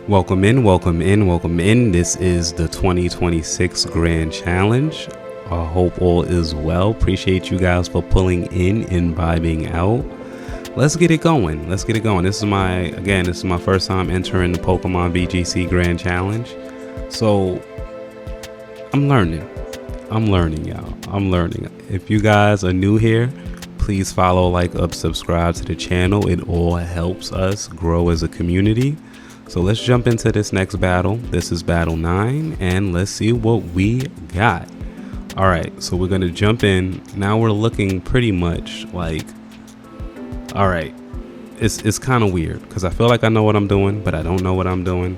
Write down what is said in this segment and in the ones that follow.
Welcome in, welcome in, welcome in. This is the 2026 Grand Challenge. I hope all is well. Appreciate you guys for pulling in and vibing out. Let's get it going. Let's get it going. This is my first time entering the Pokemon VGC Grand Challenge. So I'm learning, y'all. I'm learning. If you guys are new here, please follow, like, up, subscribe to the channel. It all helps us grow as a community. So let's jump into this next battle. This is battle 9, and let's see what we got. All right, so we're gonna jump in. Now we're looking pretty much like, all right, it's kind of weird because I feel like I know what I'm doing, but I don't know what I'm doing.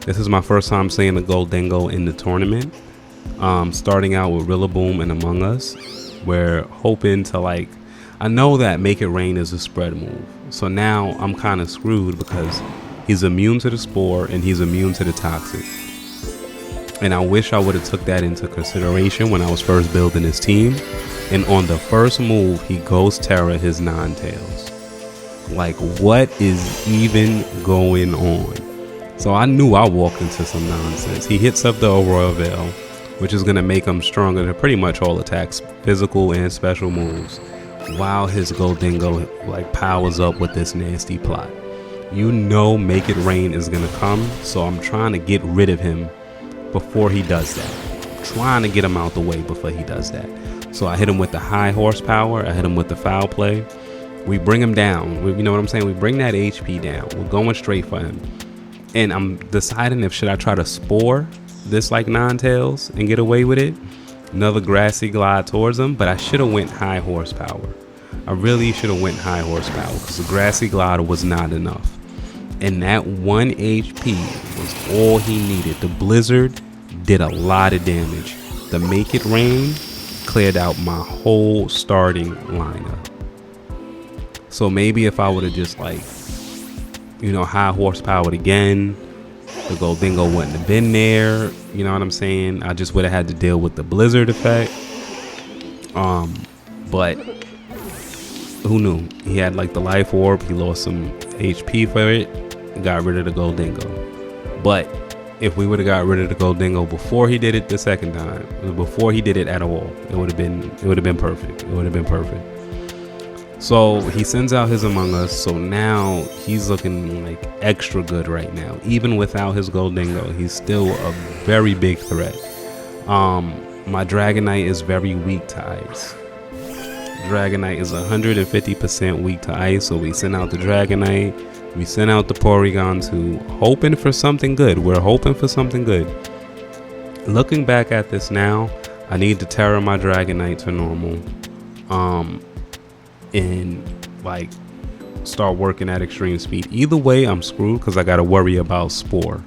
This is my first time seeing the Goldingo in the tournament. Starting out with Rillaboom and Among Us. We're hoping to, like, I know that Make It Rain is a spread move. So now I'm kind of screwed because he's immune to the Spore and he's immune to the Toxic. And I wish I would have took that into consideration when I was first building his team. And on the first move, he Ghost Terra his Ninetales. Like, what is even going on? So I knew I walked into some nonsense. He hits up the Aurora Veil, which is going to make him stronger than pretty much all attacks, physical and special moves, while his Goldingo, like, powers up with this nasty plot. You know Make It Rain is gonna come, so I'm trying to get rid of him before he does that. Trying to get him out the way before he does that. So I hit him with the high horsepower, I hit him with the foul play. We bring him down, you know what I'm saying? We bring that HP down, we're going straight for him. And I'm deciding if should I try to Spore this, like, Ninetales and get away with it. Another Grassy Glide towards him, but I should have went high horsepower. I really should have went high horsepower because the Grassy Glider was not enough. And that 1 HP was all he needed. The Blizzard did a lot of damage. The Make It Rain cleared out my whole starting lineup. So maybe if I would have just, like, you know, high horsepowered again, the Goldingo wouldn't have been there. You know what I'm saying? I just would have had to deal with the Blizzard effect. But who knew? He had, like, the Life Orb. He lost some HP for it. Got rid of the Goldingo. But if we would have got rid of the Goldingo before he did it the second time, before he did it at all, it would have been perfect. It would have been perfect. So he sends out his Among Us. So now he's looking like extra good right now. Even without his Goldingo, he's still a very big threat. My Dragonite is very weak to ice. Dragonite is 150% weak to ice, so we send out the Dragonite, we send out the Porygon too, hoping for something good. We're hoping for something good. Looking back at this now, I need to Terra my Dragonite to normal, and, like, start working at extreme speed. Either way, I'm screwed because I got to worry about Spore.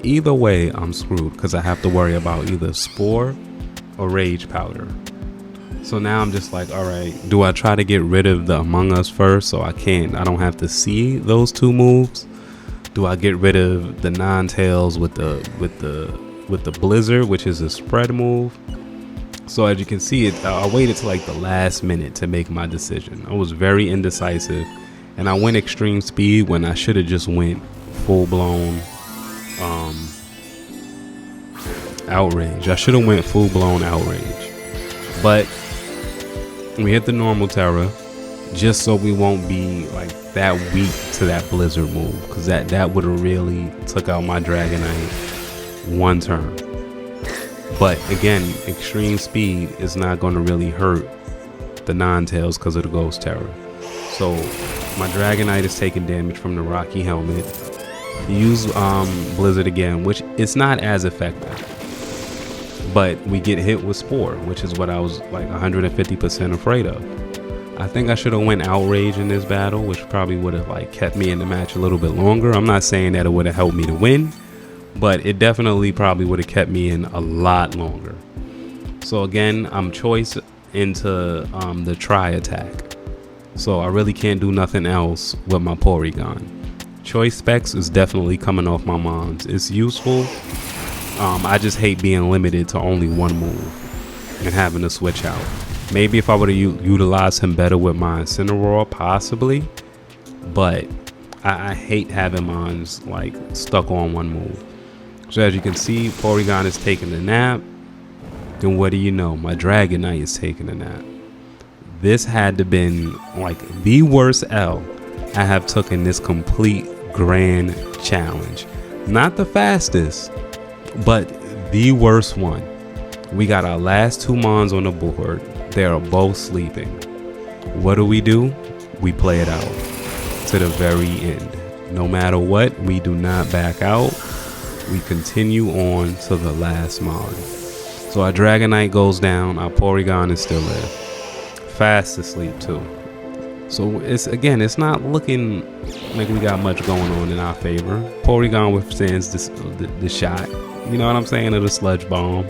Either way, I'm screwed because I have to worry about either Spore or Rage Powder. So now I'm just like, all right, do I try to get rid of the Among Us first so I don't have to see those two moves? Do I get rid of the Ninetales with the Blizzard, which is a spread move? So as you can see, I waited till, like, the last minute to make my decision. I was very indecisive, and I went extreme speed when I should have just went full blown outrage. I should have went full blown outrage, but we hit the normal Terra just so we won't be, like, that weak to that Blizzard move, because that would have really took out my Dragonite one turn. But again, extreme speed is not going to really hurt the Ninetales because of the Ghost Terra. So my Dragonite is taking damage from the Rocky Helmet. Use Blizzard again, which it's not as effective. But we get hit with Spore, which is what I was, like, 150% afraid of. I think I should have went Outrage in this battle, which probably would have, like, kept me in the match a little bit longer. I'm not saying that it would have helped me to win, but it definitely probably would have kept me in a lot longer. So again, I'm choice into the Tri attack. So I really can't do nothing else with my Porygon. Choice Specs is definitely coming off my Mons. It's useful. I just hate being limited to only one move and having to switch out. Maybe if I would have utilized him better with my Incineroar, possibly. But I hate having mines like stuck on one move. So as you can see, Porygon is taking a nap. Then what do you know? My Dragonite is taking a nap. This had to been like the worst L I have taken this complete grand challenge. Not the fastest, but the worst one. We got our last two mons on the board. They are both sleeping. What do? We play it out to the very end. No matter what, we do not back out. We continue on to the last mon. So our Dragonite goes down. Our Porygon is still there. Fast asleep too. So it's not looking like we got much going on in our favor. Porygon withstands the shot. You know what I'm saying? Of the Sludge Bomb.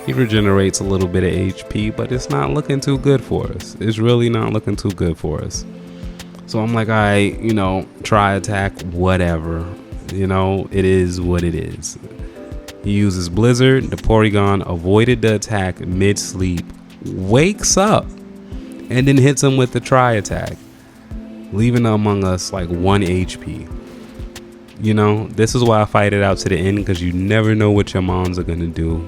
He regenerates a little bit of HP, but it's not looking too good for us. It's really not looking too good for us. So I'm like, all right, you know, try attack, whatever. You know, it is what it is. He uses Blizzard. The Porygon avoided the attack mid-sleep, wakes up, and then hits him with the try attack, leaving Among Us like 1 HP. You know, this is why I fight it out to the end, because you never know what your mons are going to do.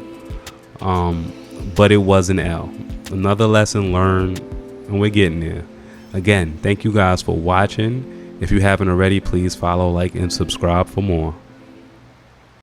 But it was an L. Another lesson learned, and we're getting there. Again, thank you guys for watching. If you haven't already, please follow, like, and subscribe for more.